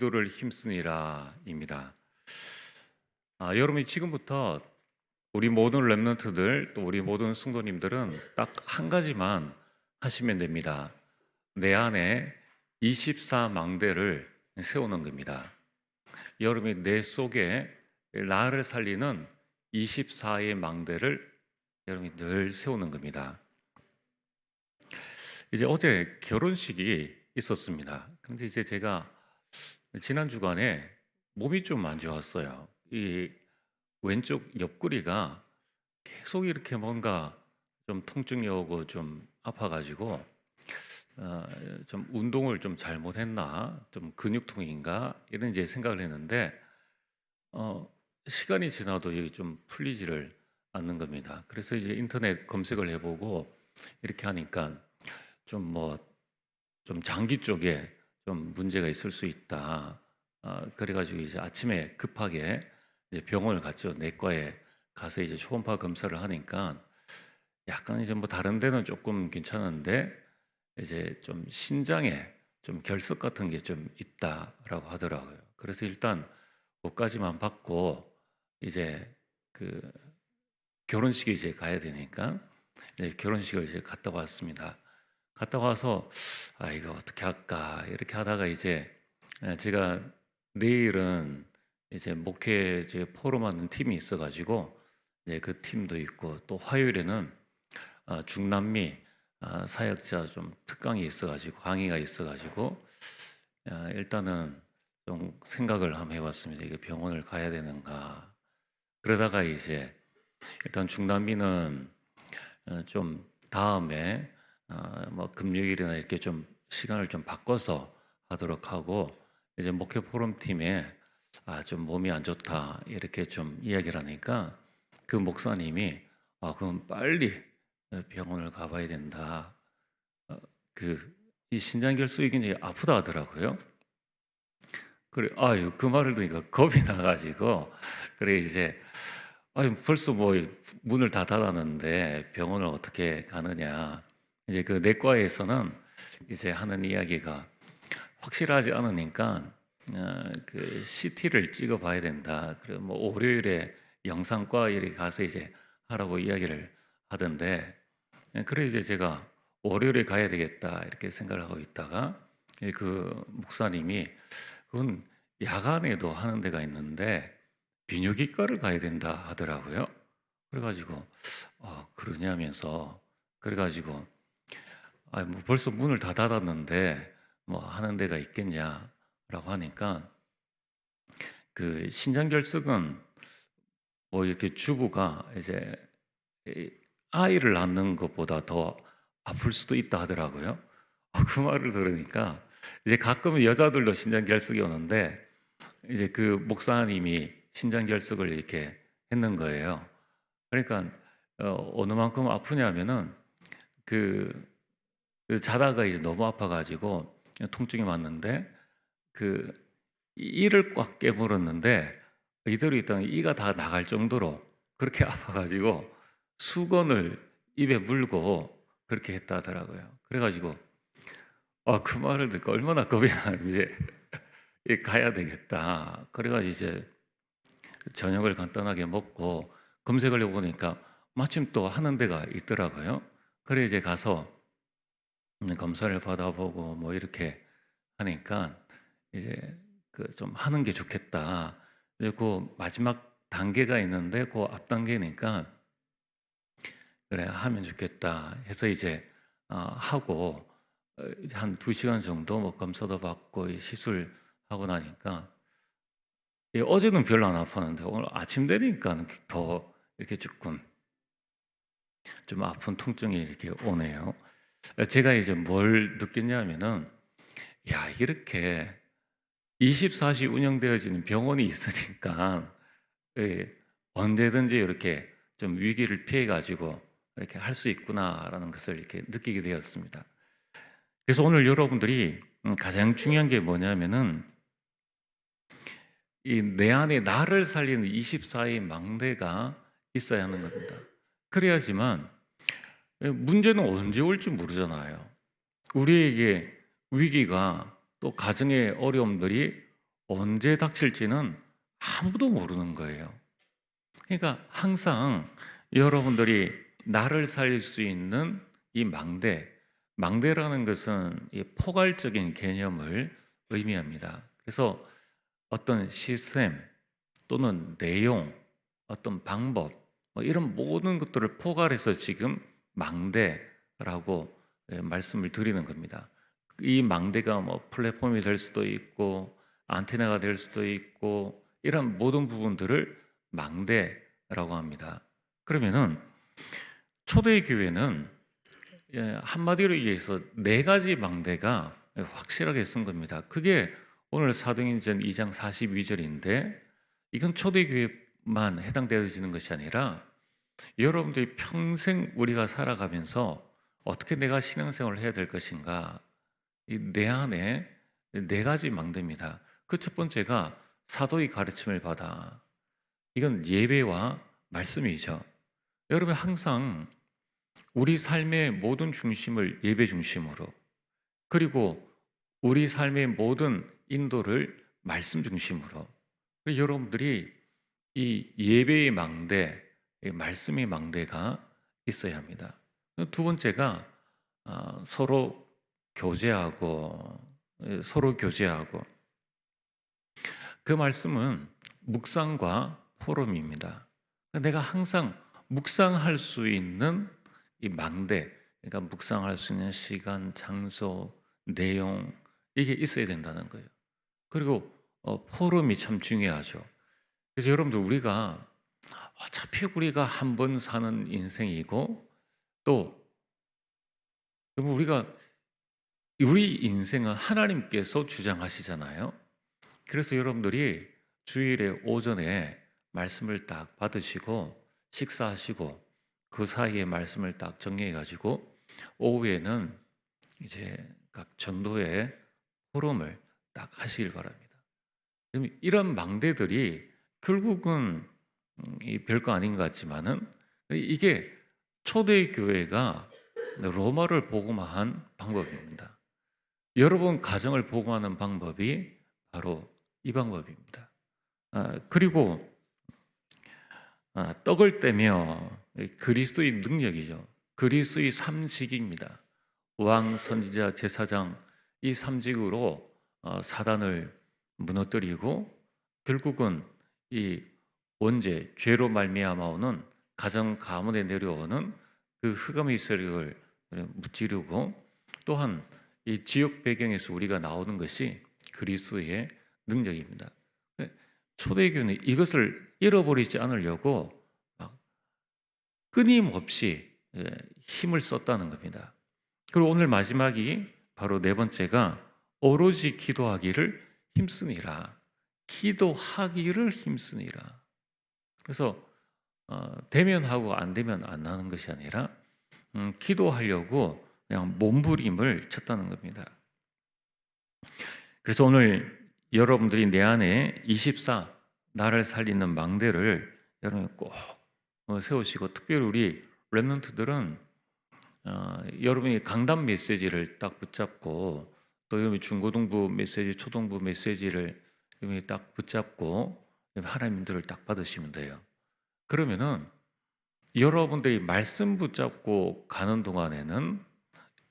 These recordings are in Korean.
기도를 힘쓰니라입니다. 여러분이 지금부터 우리 모든 렘넌트들 또 우리 모든 성도님들은 딱 한 가지만 하시면 됩니다. 내 안에 24망대를 세우는 겁니다. 여러분이 내 속에 나를 살리는 24의 망대를 여러분이 늘 세우는 겁니다. 이제 어제 결혼식이 있었습니다. 근데 이제 제가 지난 주간에 몸이 좀 안 좋았어요. 이 왼쪽 옆구리가 계속 이렇게 뭔가 좀 통증이 오고 좀 아파가지고 어, 좀 운동을 좀 잘못했나, 좀 근육통인가 이런 이제 생각을 했는데 어, 시간이 지나도 이게 좀 풀리지를 않는 겁니다. 그래서 이제 인터넷 검색을 해보고 이렇게 하니까 좀 뭐 좀 장기 쪽에 좀 문제가 있을 수 있다. 그래가지고 이제 아침에 급하게 이제 병원을 갔죠. 내과에 가서 이제 초음파 검사를 하니까 약간 이제 뭐 다른 데는 조금 괜찮은데 이제 좀 신장에 좀 결석 같은 게 좀 있다라고 하더라고요. 그래서 일단 그까지만 받고 이제 그 결혼식에 이제 가야 되니까 이제 결혼식을 이제 갔다 왔습니다. 갔다 와서 이거 어떻게 할까 이렇게 하다가 이제 제가 내일은 이제 목회 이제 포럼하는 팀이 있어가지고 이제 그 팀도 있고 또 화요일에는 중남미 사역자 좀 특강이 있어가지고 강의가 있어가지고 일단은 좀 생각을 한번 해봤습니다. 이거 병원을 가야 되는가. 그러다가 이제 일단 중남미는 좀 다음에 뭐 금요일이나 이렇게 좀 시간을 좀 바꿔서 하도록 하고 이제 목회 포럼 팀에 좀 몸이 안 좋다 이렇게 좀 이야기를 하니까 그 목사님이 그럼 빨리 병원을 가봐야 된다. 이 신장결석이 굉장히 아프다 하더라고요. 그래, 그 말을 들으니까 겁이 나가지고 그래 이제 벌써 뭐 문을 다 닫았는데 병원을 어떻게 가느냐. 이제 그 내과에서는 이제 하는 이야기가 확실하지 않으니까 그 CT를 찍어봐야 된다. 그래 뭐 월요일에 영상과 이렇게 가서 이제 하라고 이야기를 하던데 그래 이제 제가 월요일에 가야 되겠다 이렇게 생각을 하고 있다가 그 목사님이 그건 야간에도 하는 데가 있는데 비뇨기과를 가야 된다 하더라고요. 그래가지고 그러냐면서 그래가지고 뭐 벌써 문을 다 닫았는데 뭐 하는 데가 있겠냐라고 하니까 그 신장결석은 뭐 이렇게 주부가 이제 아이를 낳는 것보다 더 아플 수도 있다 하더라고요. 그 말을 들으니까 이제 가끔은 여자들도 신장결석이 오는데 이제 그 목사님이 신장결석을 이렇게 했는 거예요. 그러니까 어느 만큼 아프냐면은 그, 그 자다가 이제 너무 아파가지고 통증이 왔는데 그 이를 꽉 깨물었는데 이대로 있다가 이가 다 나갈 정도로 그렇게 아파가지고 수건을 입에 물고 그렇게 했다 하더라고요. 그래가지고 그 말을 듣고 얼마나 겁이 나는지 가야 되겠다. 그래가지고 이제 저녁을 간단하게 먹고 검색을 해보니까 마침 또 하는 데가 있더라고요. 그래 이제 가서 검사를 받아보고 뭐 이렇게 하니까 이제 그 좀 하는 게 좋겠다. 이제 그 마지막 단계가 있는데 그 앞 단계니까 그래 하면 좋겠다 해서 이제 하고 이제 한 2시간 정도 뭐 검사도 받고 시술하고 나니까 어제는 별로 안 아팠는데 오늘 아침 되니까 더 이렇게 조금 좀 아픈 통증이 이렇게 오네요. 제가 이제 뭘 느꼈냐면은 이렇게 24시 운영되어지는 병원이 있으니까 언제든지 이렇게 좀 위기를 피해 가지고 이렇게 할 수 있구나라는 것을 이렇게 느끼게 되었습니다. 그래서 오늘 여러분들이 가장 중요한 게 뭐냐면은 이 내 안에 나를 살리는 24의 망대가 있어야 하는 겁니다. 그래야지만 문제는 언제 올지 모르잖아요. 우리에게 위기가 또 가정의 어려움들이 언제 닥칠지는 아무도 모르는 거예요. 그러니까 항상 여러분들이 나를 살릴 수 있는 이 망대라는 것은 이 포괄적인 개념을 의미합니다. 그래서 어떤 시스템 또는 내용, 어떤 방법, 뭐 이런 모든 것들을 포괄해서 지금 망대라고 말씀을 드리는 겁니다. 이 망대가 뭐 플랫폼이 될 수도 있고 안테나가 될 수도 있고 이런 모든 부분들을 망대라고 합니다. 그러면은 초대교회는 한마디로 얘기해서 네 가지 망대가 확실하게 쓴 겁니다. 그게 오늘 사도행전 2장 42절인데 이건 초대교회만 해당되어지는 것이 아니라 여러분들이 평생 우리가 살아가면서 어떻게 내가 신앙생활을 해야 될 것인가, 이 내 안에 네 가지 망대입니다. 그 첫 번째가 사도의 가르침을 받아. 이건 예배와 말씀이죠. 여러분 항상 우리 삶의 모든 중심을 예배 중심으로, 그리고 우리 삶의 모든 인도를 말씀 중심으로, 여러분들이 이 예배의 망대, 이 말씀의 망대가 있어야 합니다. 두 번째가 서로 교제하고 그 말씀은 묵상과 포럼입니다. 내가 항상 묵상할 수 있는 이 망대, 그러니까 묵상할 수 있는 시간, 장소, 내용 이게 있어야 된다는 거예요. 그리고 포럼이 참 중요하죠. 그래서 여러분들 우리가 어차피 우리가 한 번 사는 인생이고 또 우리가 우리 인생은 하나님께서 주장하시잖아요. 그래서 여러분들이 주일에 오전에 말씀을 딱 받으시고 식사하시고 그 사이에 말씀을 딱 정리해 가지고 오후에는 이제 각 전도의 포럼을 딱 하시길 바랍니다. 이런 망대들이 결국은 별거 아닌 것 같지만은 이게 초대교회가 로마를 복음화한 방법입니다. 여러분 가정을 복음하는 방법이 바로 이 방법입니다. 그리고 떡을 떼며 그리스도의 능력이죠. 그리스도의 삼직입니다. 왕, 선지자, 제사장 이 삼직으로 사단을 무너뜨리고 결국은 이 원죄, 죄로 말미암아 오는 가정 가문에 내려오는 그 흑암의 세력을 무찌르고 또한 이 지역 배경에서 우리가 나오는 것이 그리스도의 능력입니다. 초대교회는 이것을 잃어버리지 않으려고 끊임없이 힘을 썼다는 겁니다. 그리고 오늘 마지막이 바로 네 번째가 오로지 기도하기를 힘쓰니라. 기도하기를 힘쓰니라. 그래서 되면 하고 안 되면 안 하는 것이 아니라 기도하려고 그냥 몸부림을 쳤다는 겁니다. 그래서 오늘 여러분들이 내 안에 24 나를 살리는 망대를 여러분이 꼭 세우시고 특별히 우리 렘넌트들은 여러분이 강단 메시지를 딱 붙잡고 또 여러분이 중고등부 메시지, 초등부 메시지를 여러분이 딱 붙잡고 하나님들을 딱 받으시면 돼요. 그러면은 여러분들이 말씀 붙잡고 가는 동안에는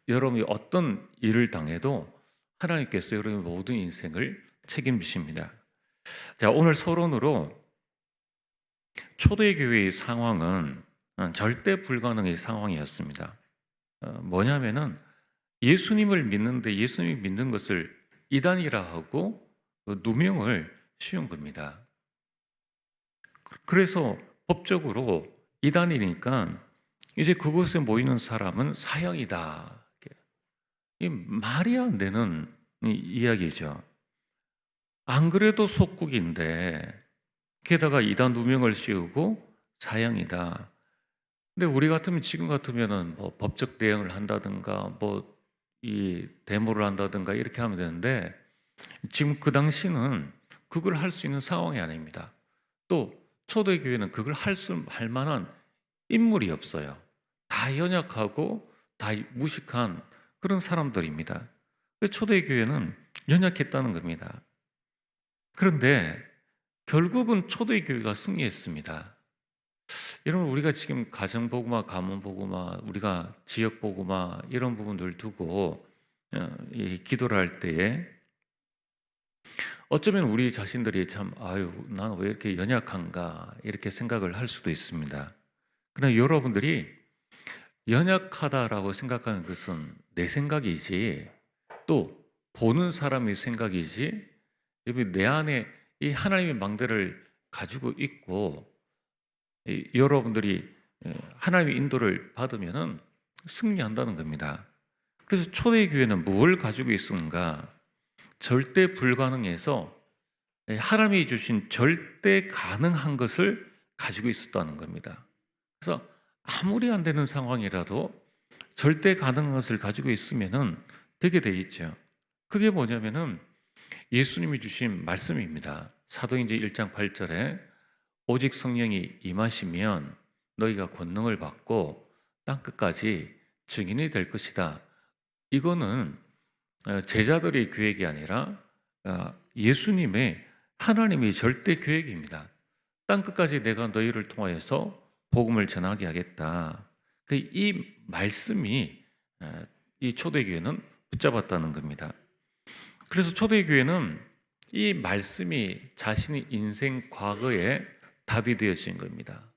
여러분이 어떤 일을 당해도 하나님께서 여러분의 모든 인생을 책임지십니다. 자, 오늘 서론으로 초대교회의 상황은 절대 불가능의 상황이었습니다. 뭐냐면은 예수님을 믿는데 예수님이 믿는 것을 이단이라 하고 누명을 씌운 겁니다. 그래서 법적으로 이단이니까 이제 그곳에 모이는 사람은 사형이다. 이 말이 안 되는 이야기죠. 안 그래도 속국인데 게다가 이단 누명을 씌우고 사형이다. 근데 우리 같으면 지금 같으면은 뭐 법적 대응을 한다든가 뭐 이 데모를 한다든가 이렇게 하면 되는데 지금 그 당시는 그걸 할 수 있는 상황이 아닙니다. 또 초대교회는 그걸 할 만한 인물이 없어요. 다 연약하고 다 무식한 그런 사람들입니다. 초대교회는 연약했다는 겁니다. 그런데 결국은 초대교회가 승리했습니다. 여러분, 우리가 지금 가정복음화, 가문복음화, 우리가 지역복음화 이런 부분들 두고 이 기도를 할 때에 어쩌면 우리 자신들이 참 아유 나는 왜 이렇게 연약한가 이렇게 생각을 할 수도 있습니다. 그러나 여러분들이 연약하다라고 생각하는 것은 내 생각이지, 또 보는 사람의 생각이지, 내 안에 이 하나님의 망대를 가지고 있고 여러분들이 하나님의 인도를 받으면은 승리한다는 겁니다. 그래서 초대교회는 뭘 가지고 있는가? 절대 불가능해서 하나님이 주신 절대 가능한 것을 가지고 있었다는 겁니다. 그래서 아무리 안 되는 상황이라도 절대 가능한 것을 가지고 있으면은 되게 돼 있죠. 그게 뭐냐면은 예수님이 주신 말씀입니다. 사도행전 1장 8절에 오직 성령이 임하시면 너희가 권능을 받고 땅끝까지 증인이 될 것이다. 이거는 제자들의 계획이 아니라 예수님의 하나님의 절대 계획입니다. 땅끝까지 내가 너희를 통하여서 복음을 전하게 하겠다. 이 말씀이 이 초대교회는 붙잡았다는 겁니다. 그래서 초대교회는 이 말씀이 자신의 인생 과거에 답이 되어진 겁니다.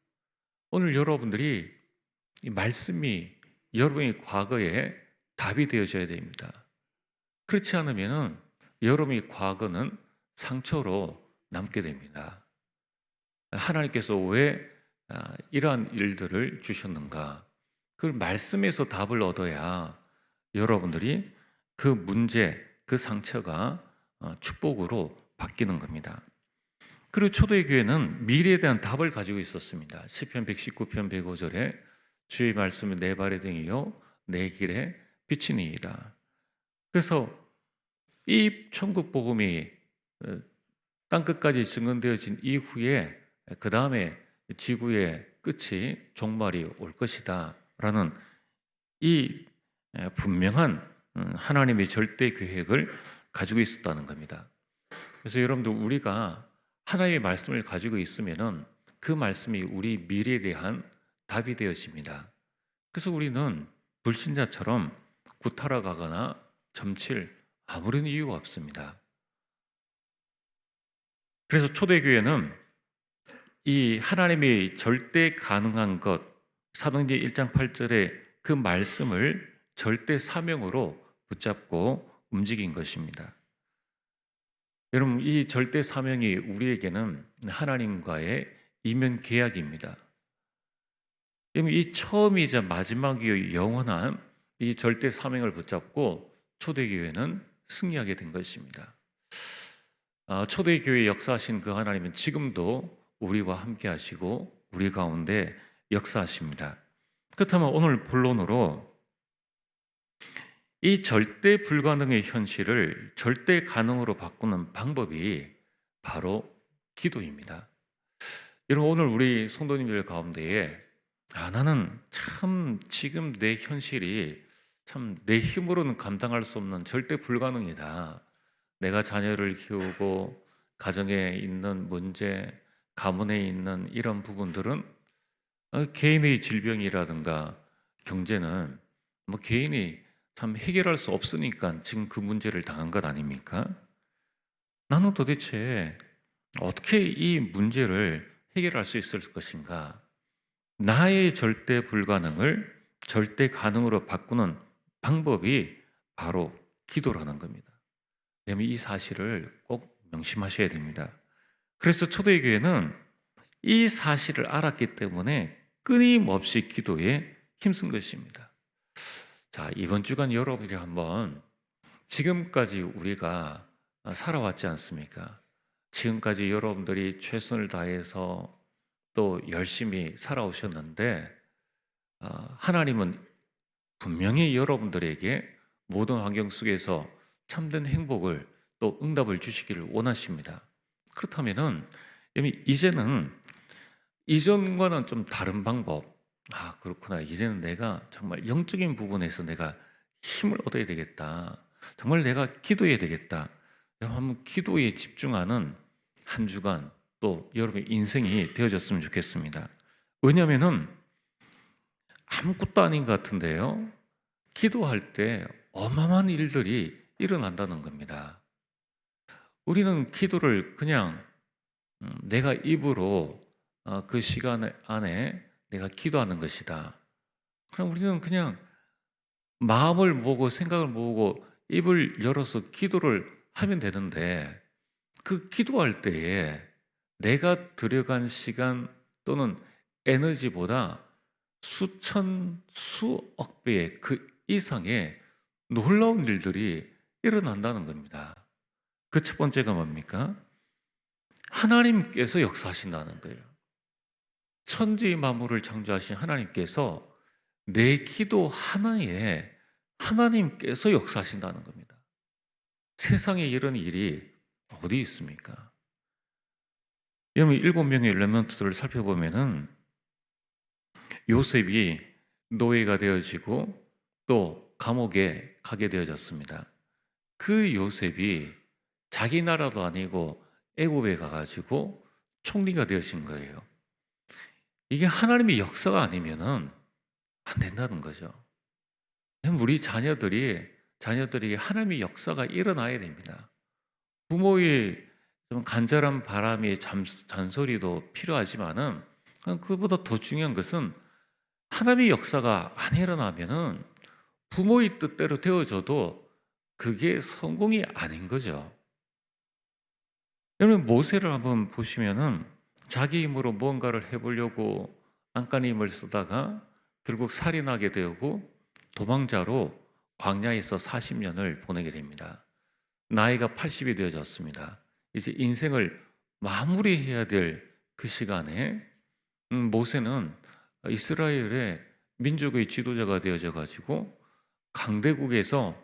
오늘 여러분들이 이 말씀이 여러분의 과거에 답이 되어져야 됩니다. 그렇지 않으면 여러분의 과거는 상처로 남게 됩니다. 하나님께서 왜 이러한 일들을 주셨는가? 그 말씀에서 답을 얻어야 여러분들이 그 문제, 그 상처가 축복으로 바뀌는 겁니다. 그리고 초대교회는 미래에 대한 답을 가지고 있었습니다. 시편 119편 105절에 주의 말씀은 내 발의 등이요 내 길에 빛이니이다. 그래서 이 천국 복음이 땅끝까지 증언되어진 이후에 그 다음에 지구의 끝이 종말이 올 것이다 라는 이 분명한 하나님의 절대 계획을 가지고 있었다는 겁니다. 그래서 여러분들, 우리가 하나님의 말씀을 가지고 있으면은 그 말씀이 우리 미래에 대한 답이 되어집니다. 그래서 우리는 불신자처럼 구타락하거나 점칠 아무런 이유가 없습니다. 그래서 초대교회는 이 하나님의 절대 가능한 것, 사도행전 1장 8절에 그 말씀을 절대 사명으로 붙잡고 움직인 것입니다. 여러분, 이 절대 사명이 우리에게는 하나님과의 이면 계약입니다. 이 처음이자 마지막이요 영원한 이 절대 사명을 붙잡고 초대교회는 승리하게 된 것입니다. 초대교회 역사하신 그 하나님은 지금도 우리와 함께 하시고 우리 가운데 역사하십니다. 그렇다면 오늘 본론으로 이 절대 불가능의 현실을 절대 가능으로 바꾸는 방법이 바로 기도입니다. 여러분, 오늘 우리 성도님들 가운데에 나는 참 지금 내 현실이 참 내 힘으로는 감당할 수 없는 절대 불가능이다. 내가 자녀를 키우고 가정에 있는 문제, 가문에 있는 이런 부분들은 개인의 질병이라든가 경제는 뭐 개인이 참 해결할 수 없으니까 지금 그 문제를 당한 것 아닙니까? 나는 도대체 어떻게 이 문제를 해결할 수 있을 것인가? 나의 절대 불가능을 절대 가능으로 바꾸는 방법이 바로 기도라는 겁니다. 왜냐하면 이 사실을 꼭 명심하셔야 됩니다. 그래서 초대교회는 이 사실을 알았기 때문에 끊임없이 기도에 힘쓴 것입니다. 자, 이번 주간 여러분이 한번 지금까지 우리가 살아왔지 않습니까? 지금까지 여러분들이 최선을 다해서 또 열심히 살아오셨는데 하나님은 분명히 여러분들에게 모든 환경 속에서 참된 행복을 또 응답을 주시기를 원하십니다. 그렇다면은 이제는 이전과는 좀 다른 방법, 그렇구나, 이제는 내가 정말 영적인 부분에서 내가 힘을 얻어야 되겠다, 정말 내가 기도해야 되겠다, 한번 기도에 집중하는 한 주간 또 여러분의 인생이 되어졌으면 좋겠습니다. 왜냐하면은 아무것도 아닌 것 같은데요, 기도할 때 어마어마한 일들이 일어난다는 겁니다. 우리는 기도를 그냥 내가 입으로 그 시간 안에 내가 기도하는 것이다. 그럼 우리는 그냥 마음을 모으고 생각을 모으고 입을 열어서 기도를 하면 되는데, 그 기도할 때에 내가 들여간 시간 또는 에너지보다 수천, 수억 배의 그 이상의 놀라운 일들이 일어난다는 겁니다. 그 첫 번째가 뭡니까? 하나님께서 역사하신다는 거예요. 천지 만물을 창조하신 하나님께서 내 기도 하나에 하나님께서 역사하신다는 겁니다. 세상에 이런 일이 어디 있습니까? 여러분, 7명의 엘리멘트들을 살펴보면은 요셉이 노예가 되어지고 또 감옥에 가게 되어졌습니다. 그 요셉이 자기 나라도 아니고 애굽에 가가지고 총리가 되어진 거예요. 이게 하나님의 역사가 아니면은 안 된다는 거죠. 우리 자녀들이 하나님의 역사가 일어나야 됩니다. 부모의 좀 간절한 바람이 잔소리도 필요하지만은 그보다 더 중요한 것은 하나님의 역사가 안 일어나면은 부모의 뜻대로 되어져도 그게 성공이 아닌 거죠. 여러분, 모세를 한번 보시면은 자기 힘으로 무언가를 해보려고 안간힘을 쓰다가 결국 살인하게 되고 도망자로 광야에서 40년을 보내게 됩니다. 나이가 80이 되어졌습니다. 이제 인생을 마무리해야 될 그 시간에 모세는 이스라엘의 민족의 지도자가 되어져 가지고 강대국에서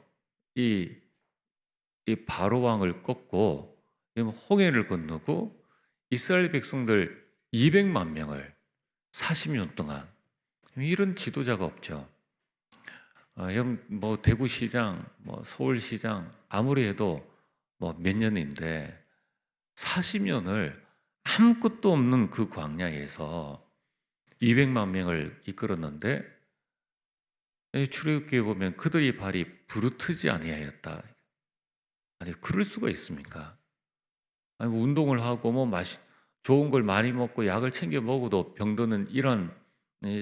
이 바로 왕을 꺾고 홍해를 건너고 이스라엘 백성들 200만 명을 40년 동안, 이런 지도자가 없죠. 뭐 대구시장, 뭐 서울시장 아무리 해도 뭐 몇 년인데 40년을 아무것도 없는 그 광야에서 200만 명을 이끌었는데, 출애굽기에 보면 그들이 발이 부르트지 아니하였다. 아니, 그럴 수가 있습니까? 아니, 운동을 하고 뭐 좋은 걸 많이 먹고 약을 챙겨 먹어도 병드는 이런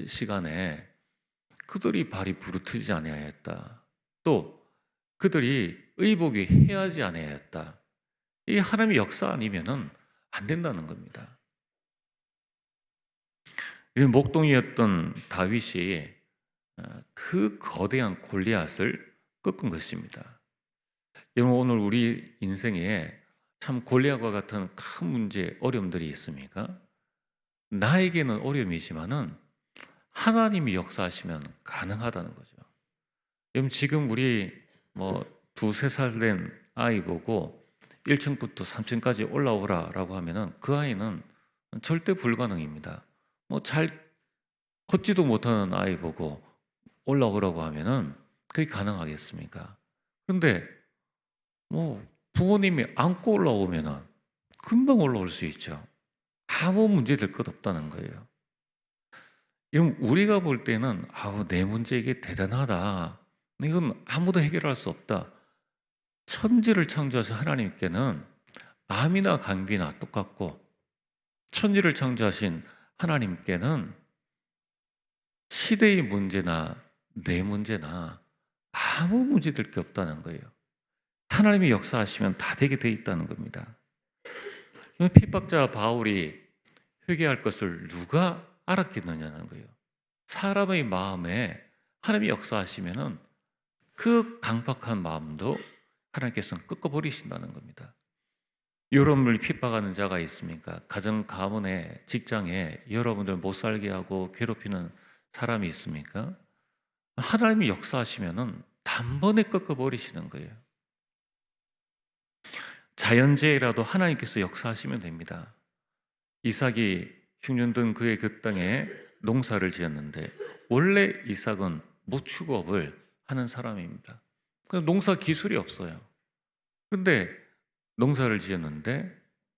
시간에 그들이 발이 부르트지 아니하였다. 또 그들이 의복이 해하지 아니하였다. 이 하나님의 역사 아니면은 안 된다는 겁니다. 이 목동이었던 다윗이 그 거대한 골리앗을 꺾은 것입니다. 여러분, 오늘 우리 인생에 참 골리앗과 같은 큰 문제, 어려움들이 있습니까? 나에게는 어려움이지만은 하나님이 역사하시면 가능하다는 거죠. 여러분, 지금 우리 뭐 2-3살 된 아이 보고 1층부터 3층까지 올라오라라고 하면은 그 아이는 절대 불가능입니다. 뭐 잘 걷지도 못하는 아이 보고 올라오라고 하면은 그게 가능하겠습니까? 그런데 뭐 부모님이 안고 올라오면은 금방 올라올 수 있죠. 아무 문제 될 것 없다는 거예요. 이런 우리가 볼 때는 아우, 내 문제 이게 대단하다. 이건 아무도 해결할 수 없다. 천지를 창조하신 하나님께는 암이나 감기나 똑같고, 천지를 창조하신 하나님께는 시대의 문제나 내 문제나 아무 문제 될 게 없다는 거예요. 하나님이 역사하시면 다 되게 돼 있다는 겁니다. 핍박자 바울이 회개할 것을 누가 알았겠느냐는 거예요. 사람의 마음에 하나님이 역사하시면은 그 강박한 마음도 하나님께서는 꺾어버리신다는 겁니다. 여러분을 핍박하는 자가 있습니까? 가정, 가문에, 직장에 여러분들 못 살게 하고 괴롭히는 사람이 있습니까? 하나님이 역사하시면은 단번에 꺾어버리시는 거예요. 자연재해라도 하나님께서 역사하시면 됩니다. 이삭이 흉년된 그의 그 땅에 농사를 지었는데, 원래 이삭은 모축업을 하는 사람입니다. 농사 기술이 없어요. 그런데 농사를 지었는데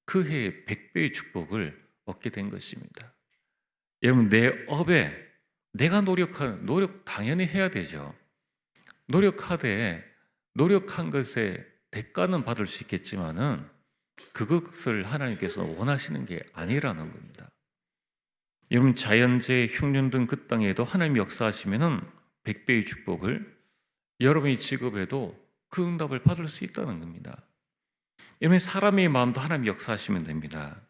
그 해에 100배의 축복을 얻게 된 것입니다. 여러분, 내 업에 내가 노력 당연히 해야 되죠. 노력하되 노력한 것에 대가는 받을 수 있겠지만은 그것을 하나님께서 원하시는 게 아니라는 겁니다. 여러분, 자연재해, 흉년 등 그 땅에도 하나님이 역사하시면은 100배의 축복을, 여러분의 직업에도 그 응답을 받을 수 있다는 겁니다. 여러분, 사람의 마음도 하나님이 역사하시면 됩니다.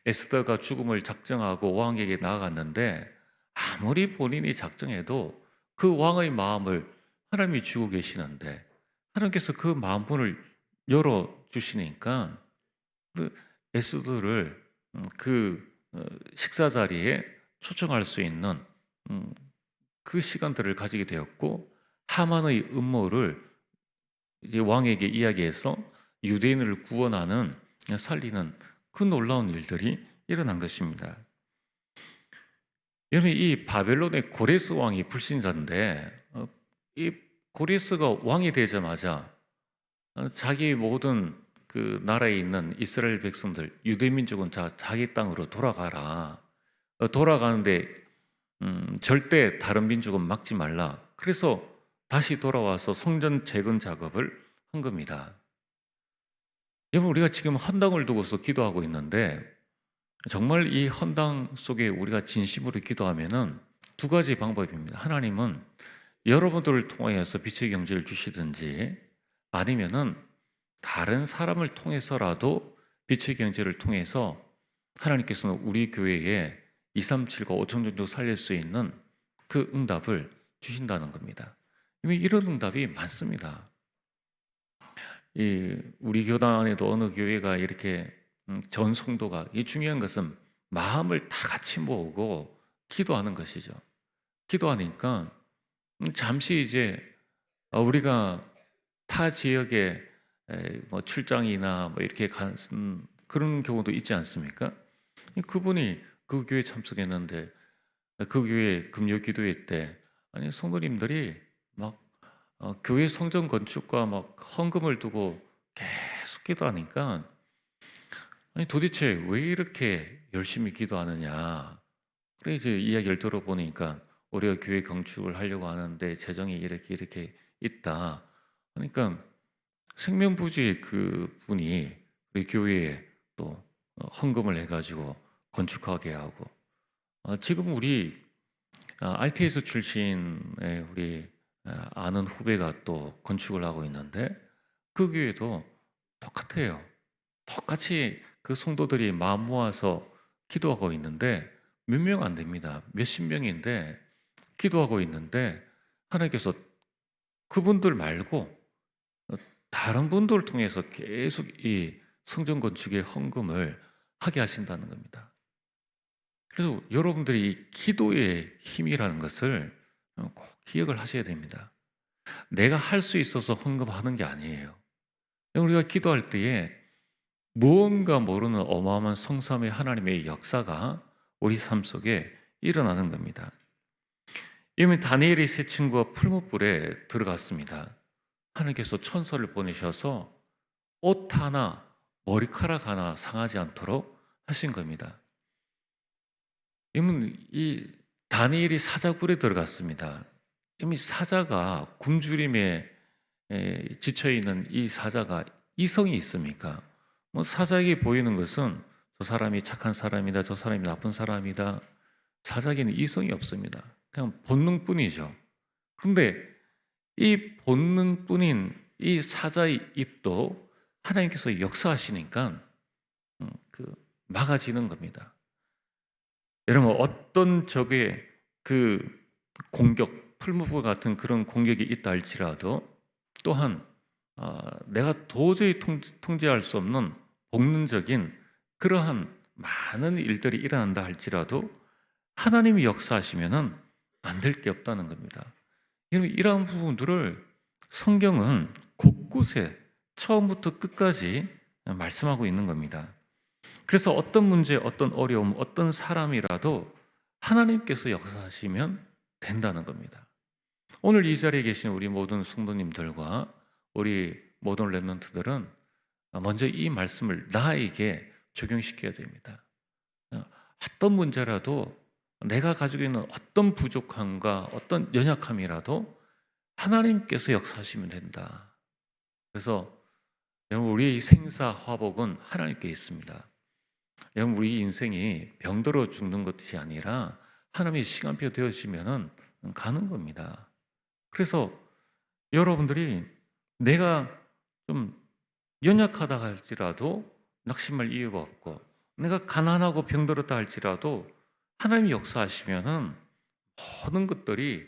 에스더가 죽음을 작정하고 왕에게 나아갔는데 아무리 본인이 작정해도 그 왕의 마음을 하나님이 주고 계시는데 하나님께서 그 마음문을 열어주시니까 그 에스더를 그 식사 자리에 초청할 수 있는 그 시간들을 가지게 되었고, 하만의 음모를 이제 왕에게 이야기해서 유대인을 구원하는, 살리는 그 놀라운 일들이 일어난 것입니다. 여러분, 이 바벨론의 고레스 왕이 불신자인데 이 고레스가 왕이 되자마자 자기 모든 그 나라에 있는 이스라엘 백성들, 유대 민족은 자기 땅으로 돌아가라. 돌아가는데 절대 다른 민족은 막지 말라. 그래서 다시 돌아와서 성전 재건 작업을 한 겁니다. 여러분, 우리가 지금 헌당을 두고서 기도하고 있는데 정말 이 헌당 속에 우리가 진심으로 기도하면은 두 가지 방법입니다. 하나님은 여러분들을 통하여서 빛의 경제를 주시든지, 아니면은 다른 사람을 통해서라도 빛의 경제를 통해서 하나님께서는 우리 교회에 237과 5천 정도 살릴 수 있는 그 응답을 주신다는 겁니다. 이미 이런 응답이 많습니다. 우리 교단 안에도 어느 교회가 이렇게 전 성도가, 이 중요한 것은 마음을 다 같이 모으고 기도하는 것이죠. 기도하니까 잠시 이제 우리가 타 지역에 뭐 출장이나 뭐 이렇게 간 그런 경우도 있지 않습니까? 그분이 그 교회 참석했는데 그 교회 금요 기도회 때 아니 성도님들이 막 교회 성전 건축과 막 헌금을 두고 계속 기도하니까, 아니 도대체 왜 이렇게 열심히 기도하느냐. 그래 이제 이야기를 들어보니까 우리가 교회 건축을 하려고 하는데 재정이 이렇게 있다. 그러니까 생명부지의 그 분이 우리 교회에 또 헌금을 해가지고 건축하게 하고, 지금 우리 RTS 출신의 우리 아는 후배가 또 건축을 하고 있는데 그 교회도 똑같아요. 똑같이 그 성도들이 마음 모아서 기도하고 있는데 몇 명 안 됩니다. 몇십 명인데 기도하고 있는데 하나님께서 그분들 말고 다른 분들을 통해서 계속 이 성전 건축의 헌금을 하게 하신다는 겁니다. 그래서 여러분들이 이 기도의 힘이라는 것을 꼭 기억을 하셔야 됩니다. 내가 할 수 있어서 헌금하는 게 아니에요. 우리가 기도할 때에 무언가 모르는 어마어마한 성삼위 하나님의 역사가 우리 삶 속에 일어나는 겁니다. 이미 다니엘이 세 친구가 풀무불에 들어갔습니다. 하나님께서 천사를 보내셔서 옷 하나, 머리카락 하나 상하지 않도록 하신 겁니다. 이 다니엘이 사자굴에 들어갔습니다. 이미 사자가 굶주림에 지쳐있는 이 사자가 이성이 있습니까? 뭐 사자에게 보이는 것은 저 사람이 착한 사람이다, 저 사람이 나쁜 사람이다. 사자에게는 이성이 없습니다. 그냥 본능뿐이죠. 그런데 이 본능뿐인 이 사자의 입도 하나님께서 역사하시니까 막아지는 겁니다. 여러분, 어떤 적의 그 공격, 풀무불 같은 그런 공격이 있다 할지라도, 또한 내가 도저히 통제할 수 없는 본능적인 그러한 많은 일들이 일어난다 할지라도 하나님이 역사하시면은 안 될 게 없다는 겁니다. 이러한 부분들을 성경은 곳곳에 처음부터 끝까지 말씀하고 있는 겁니다. 그래서 어떤 문제, 어떤 어려움, 어떤 사람이라도 하나님께서 역사하시면 된다는 겁니다. 오늘 이 자리에 계신 우리 모든 성도님들과 우리 모든 렘넌트들은 먼저 이 말씀을 나에게 적용시켜야 됩니다. 어떤 문제라도 내가 가지고 있는 어떤 부족함과 어떤 연약함이라도 하나님께서 역사하시면 된다. 그래서 여러분 우리의 생사화복은 하나님께 있습니다. 여러분 우리 인생이 병들어 죽는 것이 아니라 하나님의 시간표 되어지면은 가는 겁니다. 그래서 여러분들이 내가 좀 연약하다 할지라도 낙심할 이유가 없고 내가 가난하고 병들었다 할지라도 하나님이 역사하시면은 모든 것들이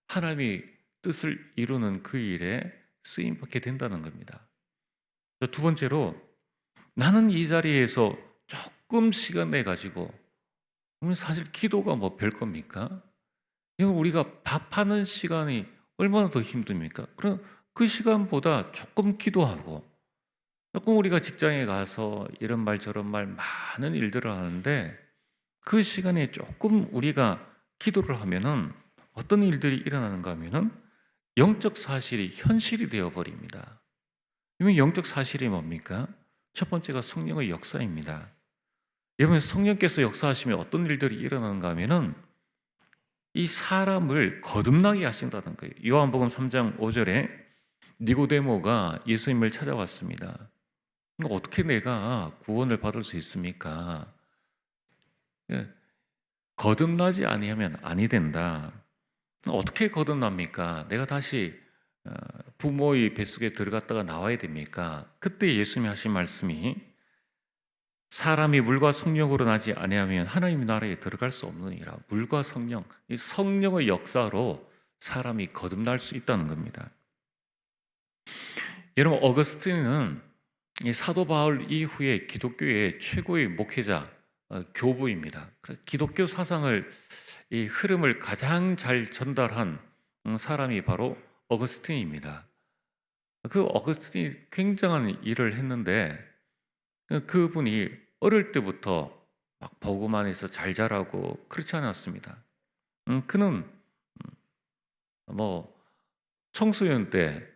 하나님이 뜻을 이루는 그 일에 쓰임받게 된다는 겁니다. 두 번째로 나는 이 자리에서 조금 시간 내 가지고 그러면 사실 기도가 뭐 별 겁니까? 이거 우리가 밥하는 시간이 얼마나 더 힘듭니까? 그럼 그 시간보다 조금 기도하고 조금 우리가 직장에 가서 이런 말 저런 말 많은 일들을 하는데 그 시간에 조금 우리가 기도를 하면은 어떤 일들이 일어나는가 하면은 영적 사실이 현실이 되어 버립니다. 이건 영적 사실이 뭡니까? 첫 번째가 성령의 역사입니다. 여러분 성령께서 역사하시면 어떤 일들이 일어나는가 하면은 이 사람을 거듭나게 하신다는 거예요. 요한복음 3장 5절에 니고데모가 예수님을 찾아왔습니다. 어떻게 내가 구원을 받을 수 있습니까? 예, 거듭나지 아니하면 아니 된다. 어떻게 거듭납니까? 내가 다시 부모의 뱃속에 들어갔다가 나와야 됩니까? 그때 예수님이 하신 말씀이 사람이 물과 성령으로 나지 아니하면 하나님 나라에 들어갈 수 없느니라. 물과 성령, 이 성령의 역사로 사람이 거듭날 수 있다는 겁니다. 여러분 어거스틴은 이 사도 바울 이후에 기독교의 최고의 목회자, 교부입니다. 기독교 사상을 이 흐름을 가장 잘 전달한 사람이 바로 어거스틴입니다. 그 어거스틴이 굉장한 일을 했는데 그분이 어릴 때부터 막 복음 안에서 잘 자라고 그렇지 않았습니다. 그는 뭐 청소년 때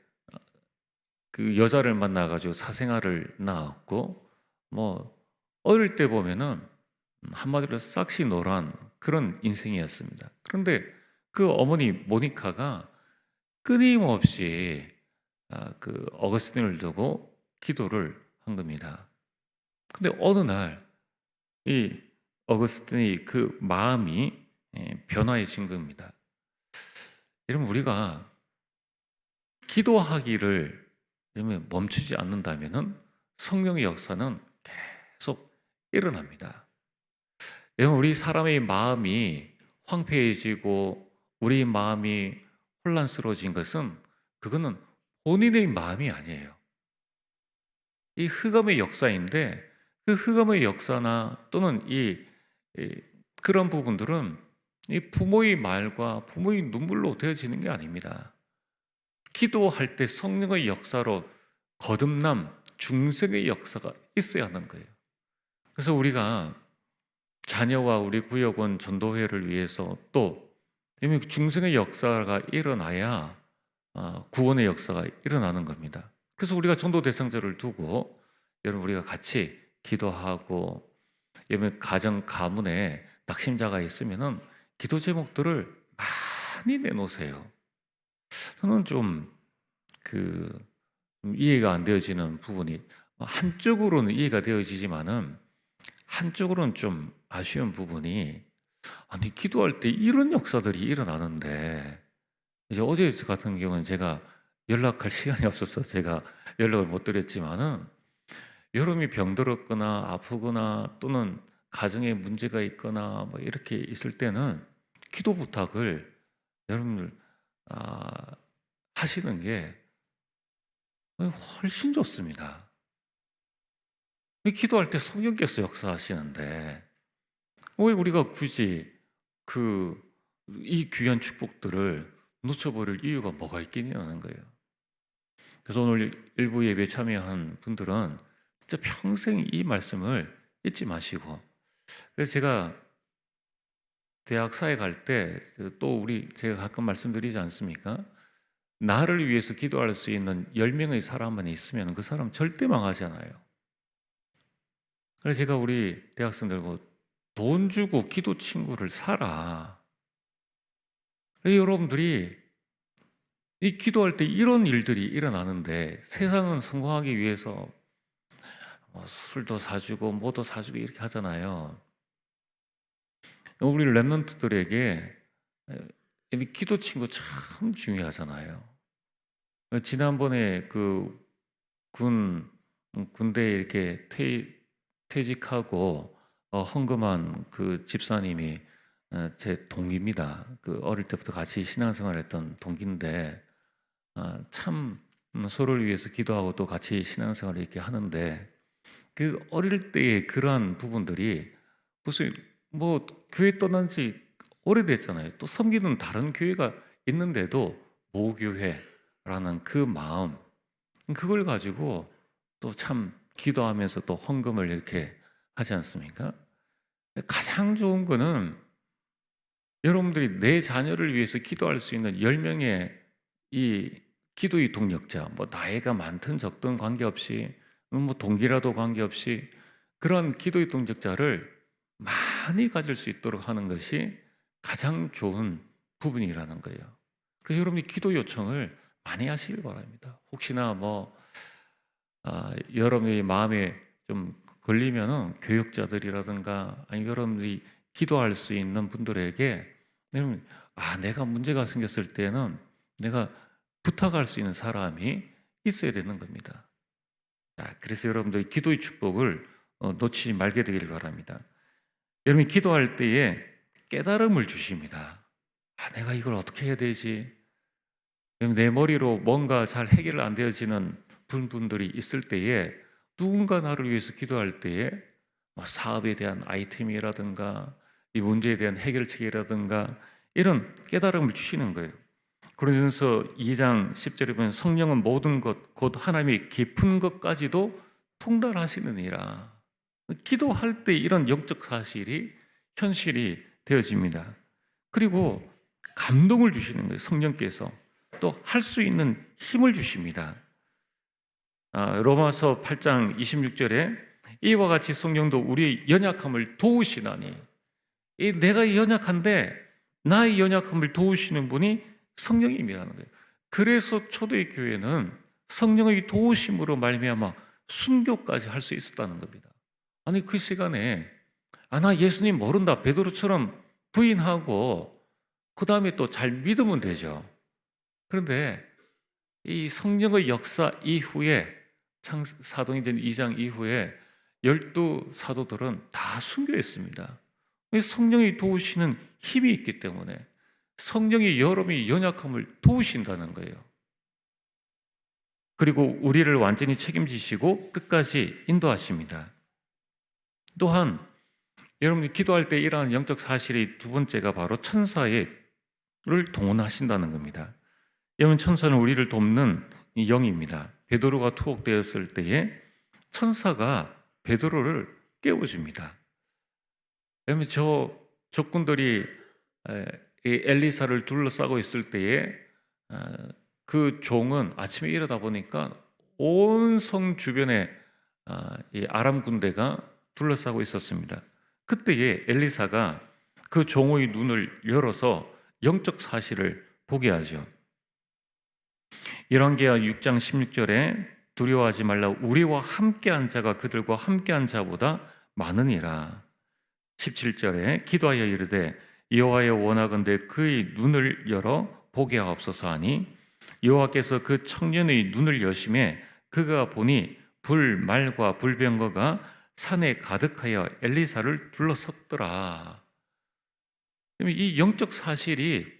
그 여자를 만나가지고 사생활을 낳았고 뭐 어릴 때 보면은 한마디로 싹시 노란 그런 인생이었습니다. 그런데 그 어머니 모니카가 끊임없이 그 어거스틴을 두고 기도를 한 겁니다. 근데 어느 날 이 어거스틴의 그 마음이 변화해진 겁니다. 여러분 우리가 기도하기를 이러면 멈추지 않는다면은 성령의 역사는 계속 일어납니다. 여러분 우리 사람의 마음이 황폐해지고 우리 마음이 혼란스러워진 것은 그거는 본인의 마음이 아니에요. 이 흑암의 역사인데 그 흑암의 역사나 또는 그런 부분들은 이 부모의 말과 부모의 눈물로 되어지는 게 아닙니다. 기도할 때 성령의 역사로 거듭남, 중생의 역사가 있어야 하는 거예요. 그래서 우리가 자녀와 우리 구역원 전도회를 위해서 또 이미 중생의 역사가 일어나야 구원의 역사가 일어나는 겁니다. 그래서 우리가 전도 대상자를 두고 여러분 우리가 같이 기도하고 여러분 가정 가문에 낙심자가 있으면은 기도 제목들을 많이 내놓으세요. 저는 좀 이해가 안 되어지는 부분이 한쪽으로는 이해가 되어지지만은 한쪽으로는 좀 아쉬운 부분이 아니 기도할 때 이런 역사들이 일어나는데 이제 어제 같은 경우는 제가 연락할 시간이 없어서 제가 연락을 못 드렸지만은 여러분이 병들었거나 아프거나 또는 가정에 문제가 있거나 뭐 이렇게 있을 때는 기도 부탁을 여러분들 하시는 게 훨씬 좋습니다. 기도할 때 성령께서 역사하시는데 왜 우리가 굳이 이 귀한 축복들을 놓쳐버릴 이유가 뭐가 있겠냐는 거예요. 그래서 오늘 일부 예배 참여한 분들은 진짜 평생 이 말씀을 잊지 마시고 그래서 제가 대학 사회 갈 때 또 제가 가끔 말씀드리지 않습니까? 나를 위해서 기도할 수 있는 10명의 사람만 있으면 그 사람 절대 망하지 않아요. 그래서 제가 우리 대학생들고 돈 주고 기도 친구를 사라. 여러분들이 이 기도할 때 이런 일들이 일어나는데 세상은 성공하기 위해서 뭐 술도 사주고 뭐도 사주고 이렇게 하잖아요. 우리 랩런트들에게 이 기도 친구 참 중요하잖아요. 지난번에 그 군대에 이렇게 퇴직하고 헌금한 그 집사님이 제 동기입니다. 그 어릴 때부터 같이 신앙생활했던 동기인데 참 서로를 위해서 기도하고 또 같이 신앙생활을 이렇게 하는데 그 어릴 때의 그러한 부분들이 무슨 뭐 교회 떠난 지 오래됐잖아요. 또 섬기는 다른 교회가 있는데도 모교회라는 그 마음 그걸 가지고 또 참 기도하면서 또 헌금을 이렇게 하지 않습니까? 가장 좋은 거는 여러분들이 내 자녀를 위해서 기도할 수 있는 10명의 이 기도의 동력자, 뭐 나이가 많든 적든 관계없이 뭐 동기라도 관계없이 그런 기도의 동력자를 많이 가질 수 있도록 하는 것이 가장 좋은 부분이라는 거예요. 그래서 여러분이 기도 요청을 많이 하시길 바랍니다. 혹시나 뭐 여러분의 마음에 좀 걸리면은 교육자들이라든가 아니면 여러분들이 기도할 수 있는 분들에게 여러분 내가 문제가 생겼을 때는 내가 부탁할 수 있는 사람이 있어야 되는 겁니다. 그래서 여러분들이 기도의 축복을 놓치지 말게 되기를 바랍니다. 여러분이 기도할 때에 깨달음을 주십니다. 내가 이걸 어떻게 해야 되지? 내 머리로 뭔가 잘 해결 안 되어지는 분들이 있을 때에 누군가 나를 위해서 기도할 때에 사업에 대한 아이템이라든가 이 문제에 대한 해결책이라든가 이런 깨달음을 주시는 거예요. 그러면서 2장 10절에 보면 성령은 모든 것 곧 하나님의 깊은 것까지도 통달하시느니라. 기도할 때 이런 영적 사실이 현실이 되어집니다. 그리고 감동을 주시는 거예요. 성령께서 또 할 수 있는 힘을 주십니다. 로마서 8장 26절에 이와 같이 성령도 우리의 연약함을 도우시나니 내가 연약한데 나의 연약함을 도우시는 분이 성령님이라는 거예요. 그래서 초대의 교회는 성령의 도우심으로 말미암아 순교까지 할 수 있었다는 겁니다. 아니 그 시간에 나 예수님 모른다 베드로처럼 부인하고 그 다음에 또 잘 믿으면 되죠. 그런데 이 성령의 역사 이후에 사도행전 2장 이후에 12사도들은 다 순교했습니다. 성령이 도우시는 힘이 있기 때문에 성령이 여러분의 연약함을 도우신다는 거예요. 그리고 우리를 완전히 책임지시고 끝까지 인도하십니다. 또한 여러분이 기도할 때 일어나는 영적 사실의 두 번째가 바로 천사를 동원하신다는 겁니다. 여러분 천사는 우리를 돕는 영입니다. 베드로가 투옥되었을 때에 천사가 베드로를 깨워줍니다. 여러분 저 적군들이 엘리사를 둘러싸고 있을 때에 그 종은 아침에 일어나 보니까 온 성 주변에 이 아람 군대가 둘러싸고 있었습니다. 그때에 엘리사가 그 종의 눈을 열어서 영적 사실을 보게 하죠. 열왕기하 6장 16절에 두려워하지 말라 우리와 함께한 자가 그들과 함께한 자보다 많으니라. 17절에 기도하여 이르되 여호와여 원하건대 그의 눈을 열어 보게 하옵소서 하니 여호와께서 그 청년의 눈을 여심해 그가 보니 불말과 불병거가 산에 가득하여 엘리사를 둘러섰더라. 이 영적 사실이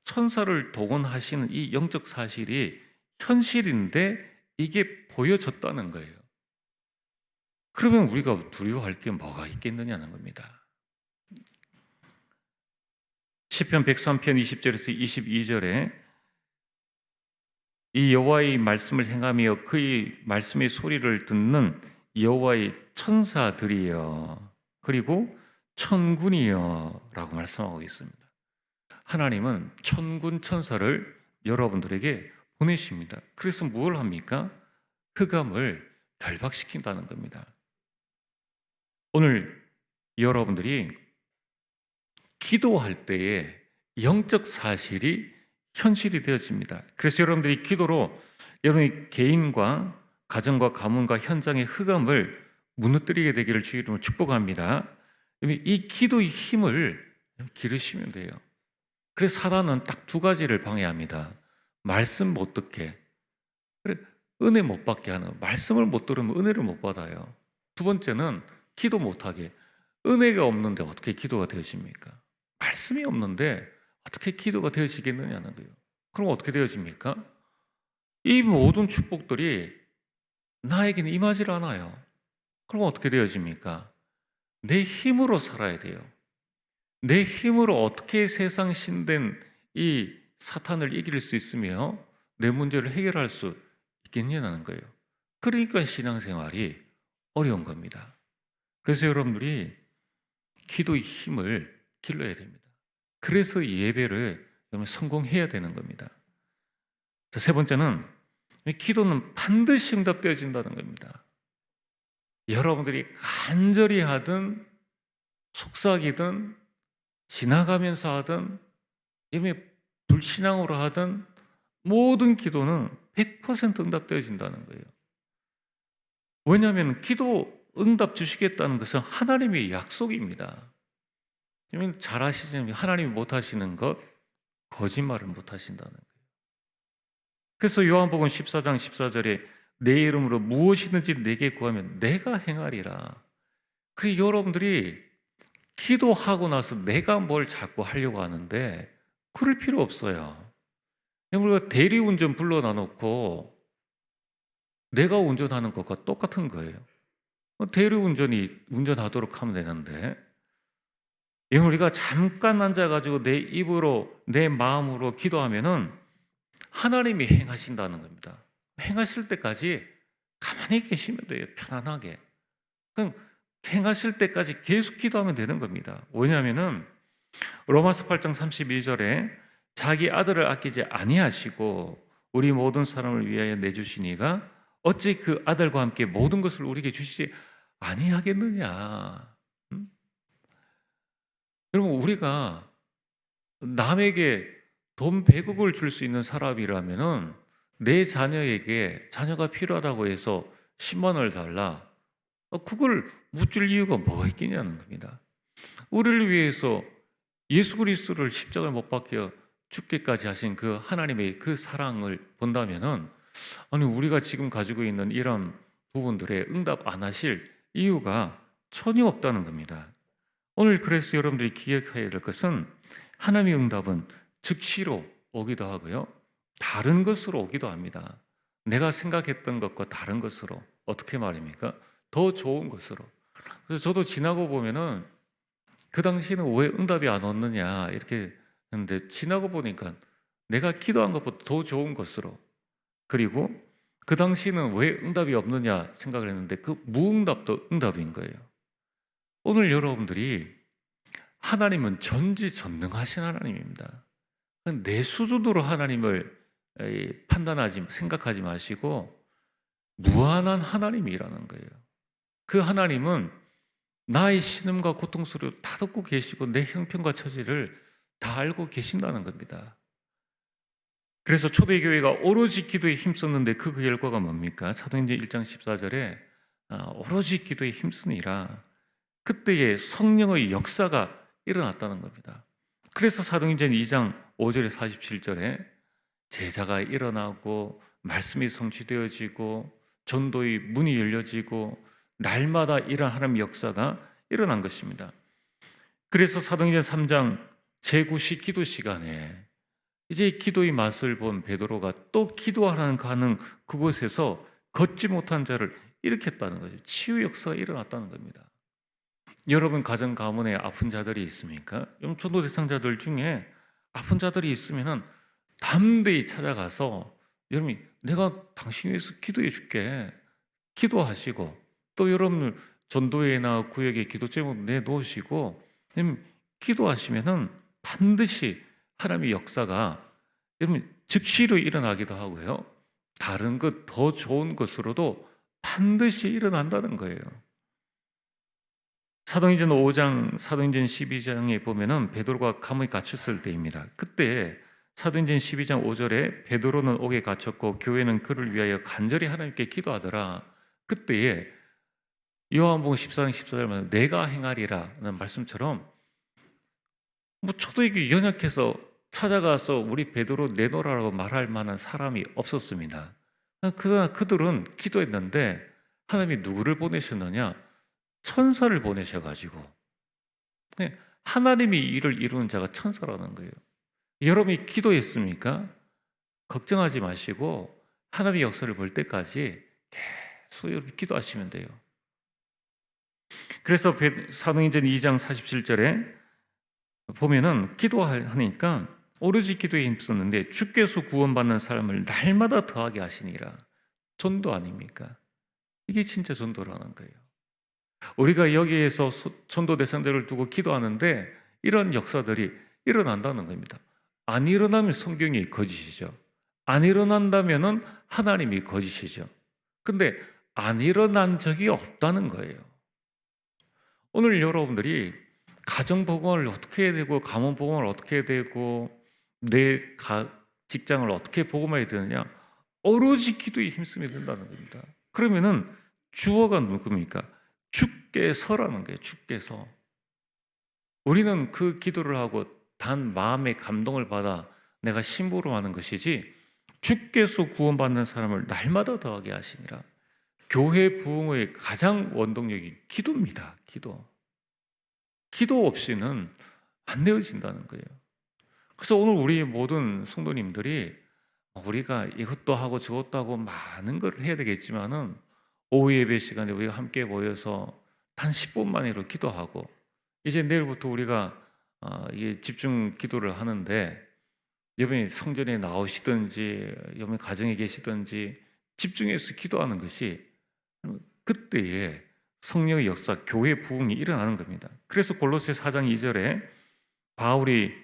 천사를 동원하시는 이 영적 사실이 현실인데 이게 보여졌다는 거예요. 그러면 우리가 두려워할 게 뭐가 있겠느냐는 겁니다. 시편 103편 20절에서 22절에 이 여호와의 말씀을 행하며 그의 말씀의 소리를 듣는 여호와의 천사들이여 그리고 천군이여 라고 말씀하고 있습니다. 하나님은 천군 천사를 여러분들에게 보내십니다. 그래서 뭘 합니까? 흑암을 결박시킨다는 겁니다. 오늘 여러분들이 기도할 때에 영적 사실이 현실이 되어집니다. 그래서 여러분들이 기도로 여러분의 개인과 가정과 가문과 현장의 흑암을 무너뜨리게 되기를 주의 이름으로 축복합니다. 이 기도의 힘을 기르시면 돼요. 그래서 사단은 딱 두 가지를 방해합니다. 말씀 못 듣게, 그래, 은혜 못 받게 하는, 말씀을 못 들으면 은혜를 못 받아요. 두 번째는 기도 못하게, 은혜가 없는데 어떻게 기도가 되어집니까? 말씀이 없는데 어떻게 기도가 되어지겠느냐는 거예요. 그럼 어떻게 되어집니까? 이 모든 축복들이 나에게는 임하지 않아요. 그럼 어떻게 되어집니까? 내 힘으로 살아야 돼요. 내 힘으로 어떻게 세상 신된 이 사탄을 이길 수 있으며 내 문제를 해결할 수 있겠냐는 거예요. 그러니까 신앙생활이 어려운 겁니다. 그래서 여러분들이 기도의 힘을 길러야 됩니다. 그래서 예배를 성공해야 되는 겁니다. 세 번째는 기도는 반드시 응답되어진다는 겁니다. 여러분들이 간절히 하든 속삭이든 지나가면서 하든 불신앙으로 하든 모든 기도는 100% 응답되어진다는 거예요. 왜냐하면 기도 응답 주시겠다는 것은 하나님의 약속입니다. 잘 아시지만 하나님이 못하시는 것, 거짓말을 못하신다는 거예요. 그래서 요한복음 14장 14절에 내 이름으로 무엇이든지 내게 구하면 내가 행하리라. 그리고 여러분들이 기도하고 나서 내가 뭘 자꾸 하려고 하는데 그럴 필요 없어요. 우리가 대리운전 불러놔놓고 내가 운전하는 것과 똑같은 거예요. 대리운전이 운전하도록 하면 되는데 우리가 잠깐 앉아가지고 내 입으로 내 마음으로 기도하면은 하나님이 행하신다는 겁니다. 행하실 때까지 가만히 계시면 돼요. 편안하게. 그럼 행하실 때까지 계속 기도하면 되는 겁니다. 왜냐하면은 로마서 8장 32절에 자기 아들을 아끼지 아니하시고 우리 모든 사람을 위하여 내주시니가 어찌 그 아들과 함께 모든 것을 우리에게 주시지 아니하겠느냐. 여러분, 우리가 남에게 돈 100억을 줄 수 있는 사람이라면은 내 자녀에게 자녀가 필요하다고 해서 10만 원을 달라. 그걸 묻을 이유가 뭐가 있겠냐는 겁니다. 우리를 위해서 예수 그리스도를 십자가에 못 박혀 죽기까지 하신 그 하나님의 그 사랑을 본다면은 아니 우리가 지금 가지고 있는 이런 부분들에 응답 안 하실 이유가 전혀 없다는 겁니다. 오늘 그래서 여러분들이 기억해야 될 것은 하나님의 응답은 즉시로 오기도 하고요. 다른 것으로 오기도 합니다. 내가 생각했던 것과 다른 것으로. 어떻게 말입니까? 더 좋은 것으로. 그래서 저도 지나고 보면은 그 당시에는 왜 응답이 안 왔느냐 이렇게 했는데 지나고 보니까 내가 기도한 것보다 더 좋은 것으로, 그리고 그 당시에는 왜 응답이 없느냐 생각을 했는데 그 무응답도 응답인 거예요. 오늘 여러분들이 하나님은 전지전능하신 하나님입니다. 내 수준으로 하나님을 판단하지 생각하지 마시고 무한한 하나님이라는 거예요. 그 하나님은 나의 신음과 고통 소리를 다 듣고 계시고 내 형편과 처지를 다 알고 계신다는 겁니다. 그래서 초대교회가 오로지 기도에 힘썼는데 그 결과가 뭡니까? 사도행전 1장 14절에 오로지 기도에 힘쓰니라. 그때에 성령의 역사가 일어났다는 겁니다. 그래서 사도행전 2장 5절에 47절에 제자가 일어나고 말씀이 성취되어지고 전도의 문이 열려지고 날마다 이런 하나님의 역사가 일어난 것입니다. 그래서 사도행전 3장 제9시 기도 시간에 이제 기도의 맛을 본 베드로가 또 기도하라는 가는 그곳에서 걷지 못한 자를 일으켰다는 거죠. 치유 역사가 일어났다는 겁니다. 여러분 가정 가문에 아픈 자들이 있습니까? 전도 대상자들 중에 아픈 자들이 있으면은 담대히 찾아가서 여러분이 내가 당신 위해서 기도해 줄게 기도하시고, 또 여러분 전도회나 구역에 기도 제목 내놓으시고 기도하시면은 반드시 하나님의 역사가 여러분 즉시로 일어나기도 하고요. 다른 것 더 좋은 것으로도 반드시 일어난다는 거예요. 사도행전 5장, 사도행전 12장에 보면은 베드로가 감옥에 갇혔을 때입니다. 그때 사도행전 12장 5절에 베드로는 옥에 갇혔고 교회는 그를 위하여 간절히 하나님께 기도하더라. 그때에 요한복음 14장 14절만 내가 행하리라는 말씀처럼 뭐 초대교회 연약해서 찾아가서 우리 베드로 내놓으라고 말할 만한 사람이 없었습니다. 그러나 그들은 기도했는데 하나님이 누구를 보내셨느냐? 천사를 보내셔가지고 하나님이 일을 이루는 자가 천사라는 거예요. 여러분이 기도했습니까? 걱정하지 마시고 하나님의 역사를 볼 때까지 계속 이렇게 기도하시면 돼요. 그래서 사도행전 2장 47절에 보면은 기도하니까 오로지 기도에 힘썼는데 주께서 구원받는 사람을 날마다 더하게 하시니라. 전도 아닙니까? 이게 진짜 전도라는 거예요. 우리가 여기에서 전도 대상자를 두고 기도하는데 이런 역사들이 일어난다는 겁니다. 안 일어나면 성경이 거짓이죠. 안 일어난다면 하나님이 거짓이죠. 근데 안 일어난 적이 없다는 거예요. 오늘 여러분들이 가정복음을 어떻게 해야 되고 가문복음을 어떻게 해야 되고 내 직장을 어떻게 복음해야 되느냐, 오로지 기도에 힘쓰면 된다는 겁니다. 그러면은 주어가 누굽니까? 주께서라는 거예요. 주께서. 우리는 그 기도를 하고 단 마음의 감동을 받아 내가 심부름하는 것이지 주께서 구원받는 사람을 날마다 더하게 하시니라. 교회 부흥의 가장 원동력이 기도입니다. 기도. 기도 없이는 안 되어진다는 거예요. 그래서 오늘 우리 모든 성도님들이 우리가 이것도 하고 저것도 하고 많은 걸 해야 되겠지만은 오후 예배 시간에 우리가 함께 모여서 단 10분만이라도 기도하고, 이제 내일부터 우리가 집중 기도를 하는데 여러분이 성전에 나오시든지 여러분이 가정에 계시든지 집중해서 기도하는 것이 그때에 성령의 역사, 교회 부흥이 일어나는 겁니다. 그래서 골로새 4장 2절에 바울이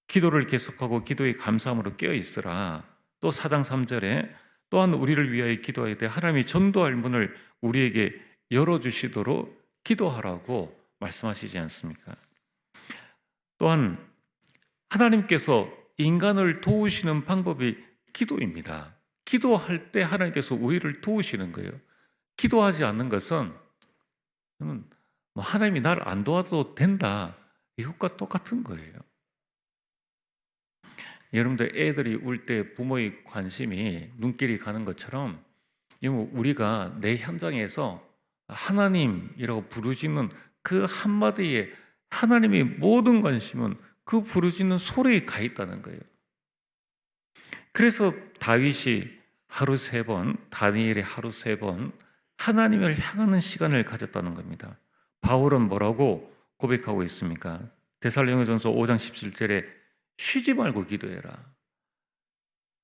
기도를 계속하고 기도에 감사함으로 깨어있으라. 또 4장 3절에 또한 우리를 위하여 기도해야 돼. 하나님이 전도할 문을 우리에게 열어주시도록 기도하라고 말씀하시지 않습니까? 또한 하나님께서 인간을 도우시는 방법이 기도입니다. 기도할 때 하나님께서 우리를 도우시는 거예요. 기도하지 않는 것은 하나님이 나를 안 도와도 된다, 이것과 똑같은 거예요. 여러분들 애들이 울 때 부모의 관심이 눈길이 가는 것처럼 우리가 내 현장에서 하나님이라고 부르짖는 그 한마디에 하나님의 모든 관심은 그 부르짖는 소리에 가 있다는 거예요. 그래서 다윗이 하루 3번, 다니엘이 하루 3번 하나님을 향하는 시간을 가졌다는 겁니다. 바울은 뭐라고 고백하고 있습니까? 데살로니가전서 5장 17절에 쉬지 말고 기도해라.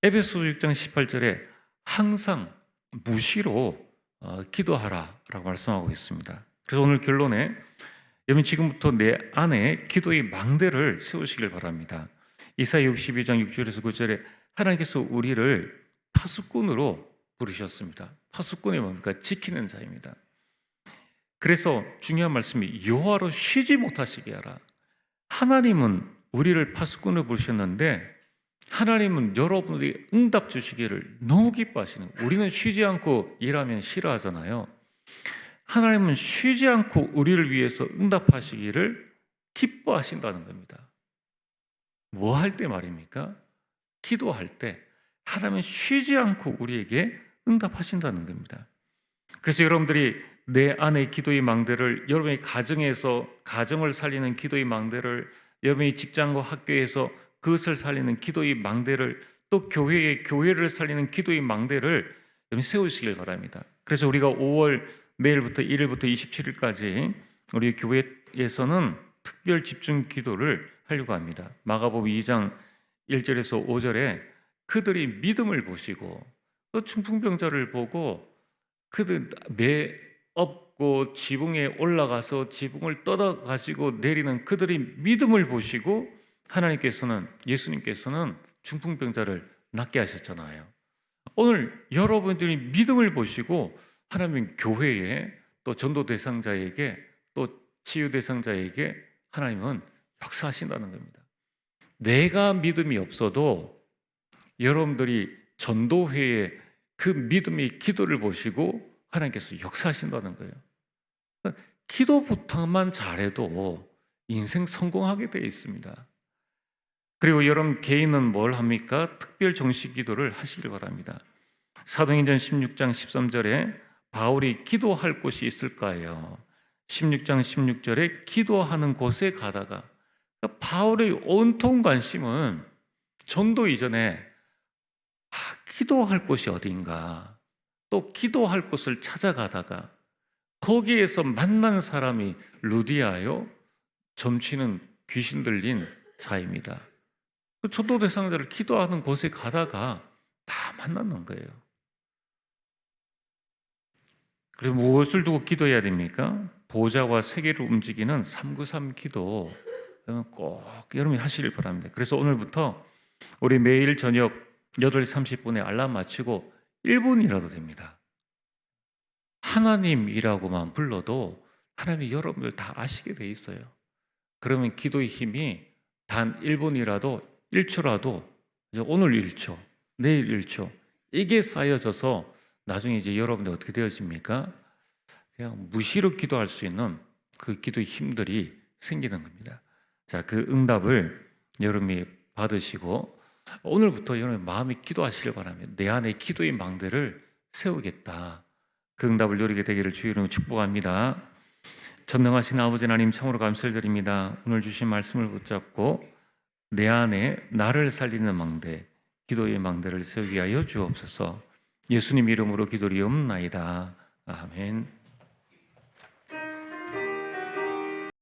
에베소서 6장 18절에 항상 무시로 기도하라 라고 말씀하고 있습니다. 그래서 오늘 결론에 여러분 지금부터 내 안에 기도의 망대를 세우시길 바랍니다. 이사야 62장 6절에서 9절에 하나님께서 우리를 파수꾼으로 부르셨습니다. 파수꾼이 뭡니까? 지키는 자입니다. 그래서 중요한 말씀이 여호와로 쉬지 못하시게 하라. 하나님은 우리를 파수꾼으로 부르셨는데 하나님은 여러분들이 응답 주시기를 너무 기뻐하시는 거예요. 우리는 쉬지 않고 일하면 싫어하잖아요. 하나님은 쉬지 않고 우리를 위해서 응답하시기를 기뻐하신다는 겁니다. 뭐 할 때 말입니까? 기도할 때 하나님은 쉬지 않고 우리에게 응답하신다는 겁니다. 그래서 여러분들이 내 안의 기도의 망대를, 여러분의 가정에서 가정을 살리는 기도의 망대를, 여러분의 직장과 학교에서 그것을 살리는 기도의 망대를, 또 교회의 교회를 살리는 기도의 망대를 여러분 세우시길 바랍니다. 그래서 우리가 5월 내일부터 1일부터 27일까지 우리 교회에서는 특별 집중 기도를 하려고 합니다. 마가복음 2장 1절에서 5절에 그들이 믿음을 보시고 또 중풍병자를 보고 그들 매 업고 지붕에 올라가서 지붕을 뜯어 가지고 내리는 그들이 믿음을 보시고 하나님께서는, 예수님께서는 중풍병자를 낫게 하셨잖아요. 오늘 여러분들이 믿음을 보시고 하나님 교회에 또 전도 대상자에게 또 치유 대상자에게 하나님은 역사하신다는 겁니다. 내가 믿음이 없어도 여러분들이 전도회에 그 믿음의 기도를 보시고 하나님께서 역사하신다는 거예요. 기도 부탁만 잘해도 인생 성공하게 되어 있습니다. 그리고 여러분 개인은 뭘 합니까? 특별 정식 기도를 하시길 바랍니다. 사도행전 16장 13절에 바울이 기도할 곳이 있을까요? 16장 16절에 기도하는 곳에 가다가 바울의 온통 관심은 전도 이전에 기도할 곳이 어딘가, 또 기도할 곳을 찾아가다가 거기에서 만난 사람이 루디아요, 점치는 귀신 들린 자입니다. 그 전도 대상자를 기도하는 곳에 가다가 다 만났는 거예요. 그래서 무엇을 두고 기도해야 됩니까? 보좌와 세계를 움직이는 393 기도 꼭 여러분이 하시길 바랍니다. 그래서 오늘부터 우리 매일 저녁 8시 30분에 알람 맞추고 1분이라도 됩니다. 하나님이라고만 불러도 하나님이 여러분들 다 아시게 돼 있어요. 그러면 기도의 힘이 단 1분이라도 1초라도 오늘 1초, 내일 1초 이게 쌓여져서 나중에 이제 여러분들 어떻게 되어집니까? 그냥 무시로 기도할 수 있는 그 기도의 힘들이 생기는 겁니다. 자, 그 응답을 여러분이 받으시고 오늘부터 여러분 마음이 기도하시길 바랍니다. 내 안에 기도의 망대를 세우겠다. 그 응답을 누리게 되기를 주의 이름으로 축복합니다. 전능하신 아버지 하나님 참으로 감사를 드립니다. 오늘 주신 말씀을 붙잡고 내 안에 나를 살리는 망대, 기도의 망대를 세우게 하여 주옵소서. 예수님 이름으로 기도리옵나이다. 아멘.